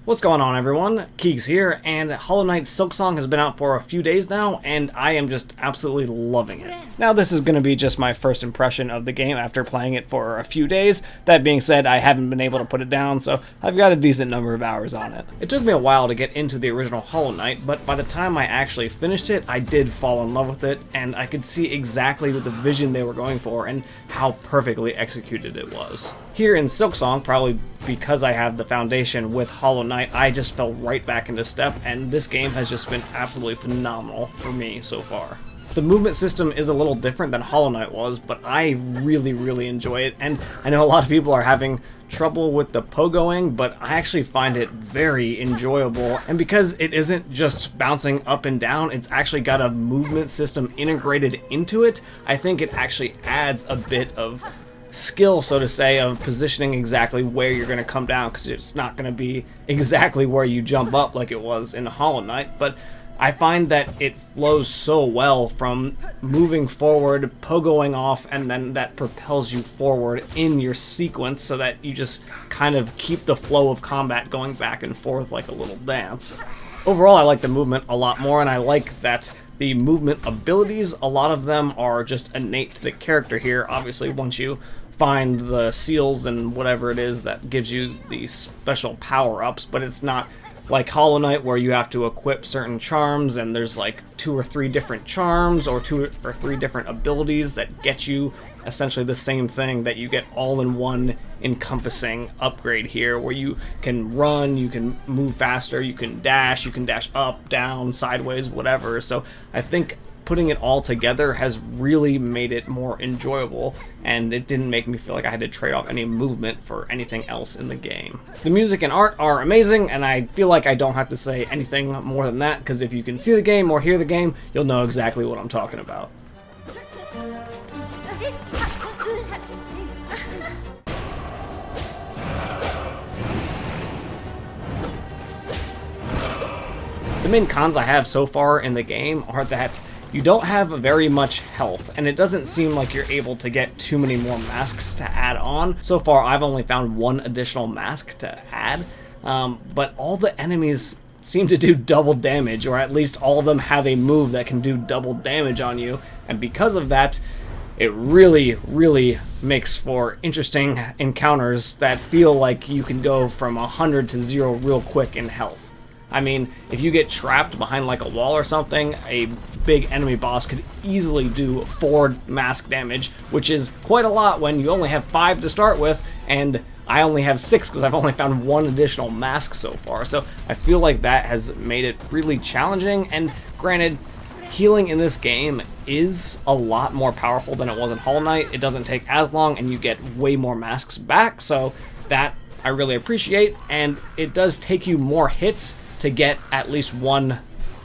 What's going on, everyone? Keeks here, and Hollow Knight Silksong has been out for a few days now, and I am just absolutely loving it. Now, this is going to be just my first impression of the game after playing it for a few days. That being said, I haven't been able to put it down, so I've got a decent number of hours on it. It took me a while to get into the original Hollow Knight, but by the time I actually finished it, I did fall in love with it, and I could see exactly what the vision they were going for and how perfectly executed it was. Here in Silksong, probably because I have the foundation with Hollow Knight, I just fell right back into step, and this game has just been absolutely phenomenal for me so far. The movement system is a little different than Hollow Knight was, but I really enjoy it, and I know a lot of people are having trouble with the pogoing, but I actually find it very enjoyable, and because it isn't just bouncing up and down, it's actually got a movement system integrated into it. I think it actually adds a bit of skill, so to say, of positioning exactly where you're going to come down, because it's not going to be exactly where you jump up like it was in Hollow Knight, but I find that it flows so well from moving forward, pogoing off, and then that propels you forward in your sequence so that you just kind of keep the flow of combat going back and forth like a little dance. Overall, I like the movement a lot more, and I like that the movement abilities, a lot of them are just innate to the character here. Obviously, once you find the seals and whatever it is that gives you the special power-ups, but it's not like Hollow Knight where you have to equip certain charms and there's like 2 or 3 different charms or 2 or 3 different abilities that get you essentially the same thing, that you get all in one encompassing upgrade here, where you can run, you can move faster, you can dash up, down, sideways, whatever. So I think putting it all together has really made it more enjoyable, and it didn't make me feel like I had to trade off any movement for anything else in the game. The music and art are amazing, and I feel like I don't have to say anything more than that, because if you can see the game or hear the game, you'll know exactly what I'm talking about. The main cons I have so far in the game are that you don't have very much health, and it doesn't seem like you're able to get too many more masks to add on. So far, I've only found 1 additional mask to add, but all the enemies seem to do double damage, or at least all of them have a move that can do double damage on you, and because of that, it really makes for interesting encounters that feel like you can go from 100 to 0 real quick in health. I mean, if you get trapped behind like a wall or something, a big enemy boss could easily do 4 mask damage, which is quite a lot when you only have 5 to start with, and I only have 6 because I've only found 1 additional mask so far. So I feel like that has made it really challenging, and granted, healing in this game is a lot more powerful than it was in Hollow Knight. It doesn't take as long, and you get way more masks back, so that I really appreciate, and it does take you more hits to get at least 1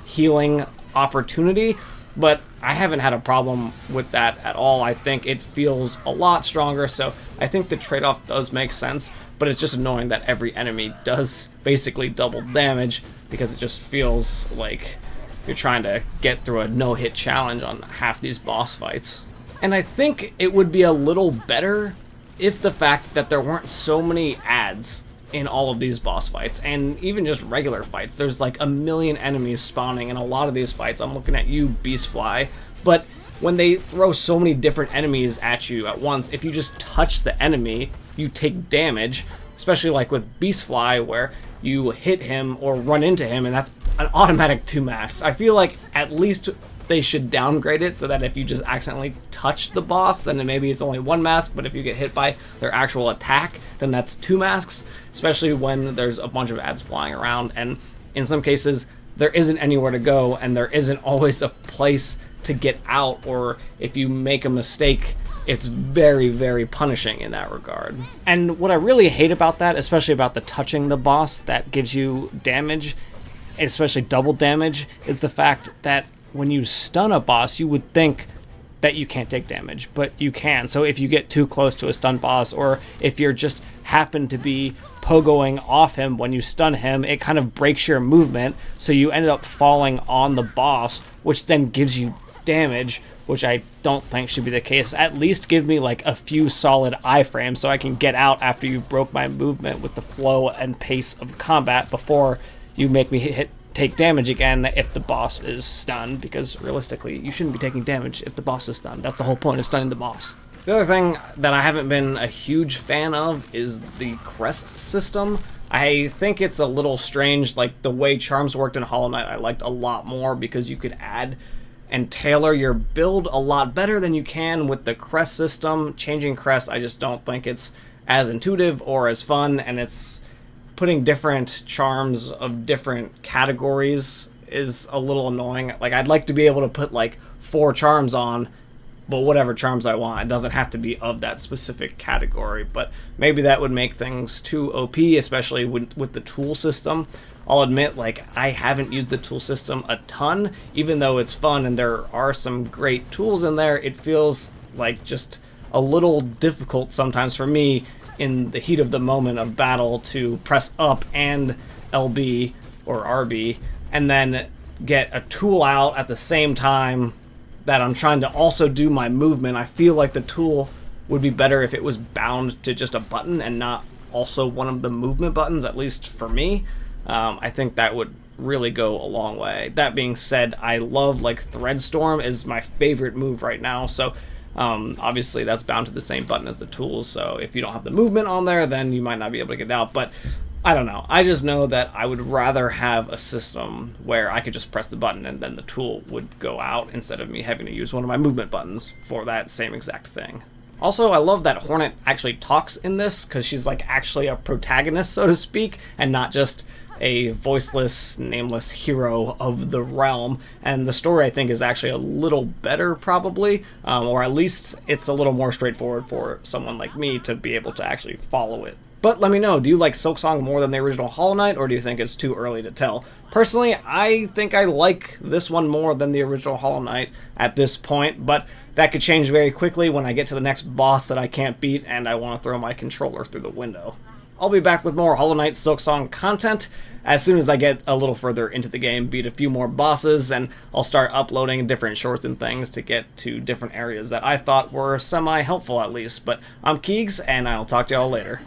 healing opportunity, but I haven't had a problem with that at all. I think it feels a lot stronger, so I think the trade-off does make sense, but it's just annoying that every enemy does basically double damage, because it just feels like you're trying to get through a no-hit challenge on half these boss fights. And I think it would be a little better if the fact that there weren't so many ads in all of these boss fights, and even just regular fights. There's like a million enemies spawning in a lot of these fights. I'm looking at you, Beastfly, but when they throw so many different enemies at you at once, if you just touch the enemy, you take damage, especially like with Beastfly, where you hit him or run into him, and that's an automatic 2 masks. I feel like at least they should downgrade it so that if you just accidentally touch the boss, then maybe it's only 1 mask, but if you get hit by their actual attack, then that's 2 masks, especially when there's a bunch of ads flying around, and in some cases, there isn't anywhere to go, and there isn't always a place to get out, or if you make a mistake, it's very punishing in that regard. And what I really hate about that, especially about the touching the boss that gives you damage, especially double damage, is the fact that when you stun a boss, you would think that you can't take damage, but you can. So if you get too close to a stun boss, or if you're just happen to be pogoing off him when you stun him, it kind of breaks your movement, so you ended up falling on the boss, which then gives you damage, which I don't think should be the case. At least give me like a few solid iframes so I can get out after you broke my movement with the flow and pace of combat before you make me take damage again if the boss is stunned, because realistically you shouldn't be taking damage if the boss is stunned. That's the whole point of stunning the boss. The other thing that I haven't been a huge fan of is the crest system. I think it's a little strange. Like the way charms worked in Hollow Knight I liked a lot more, because you could add and tailor your build a lot better than you can with the crest system. Changing crest, I just don't think it's as intuitive or as fun, and it's putting different charms of different categories is a little annoying. Like I'd like to be able to put like 4 charms on, but whatever charms I want. It doesn't have to be of that specific category, but maybe that would make things too OP, especially with the tool system. I'll admit, like, I haven't used the tool system a ton, even though it's fun and there are some great tools in there. It feels like just a little difficult sometimes for me in the heat of the moment of battle to press up and LB or RB and then get a tool out at the same time that I'm trying to also do my movement. I feel like the tool would be better if it was bound to just a button and not also one of the movement buttons, at least for me. I think that would really go a long way. That being said, I love, like, Threadstorm is my favorite move right now, so obviously that's bound to the same button as the tools, so if you don't have the movement on there, then you might not be able to get it out. But I don't know. I just know that I would rather have a system where I could just press the button and then the tool would go out, instead of me having to use one of my movement buttons for that same exact thing. Also, I love that Hornet actually talks in this, because she's like actually a protagonist, so to speak, and not just a voiceless, nameless hero of the realm. And the story, I think, is actually a little better, probably, or at least it's a little more straightforward for someone like me to be able to actually follow it. But let me know, do you like Silksong more than the original Hollow Knight, or do you think it's too early to tell? Personally, I think I like this one more than the original Hollow Knight at this point, but that could change very quickly when I get to the next boss that I can't beat and I want to throw my controller through the window. I'll be back with more Hollow Knight Silksong content as soon as I get a little further into the game, beat a few more bosses, and I'll start uploading different shorts and things to get to different areas that I thought were semi-helpful at least. But I'm Keegs, and I'll talk to y'all later.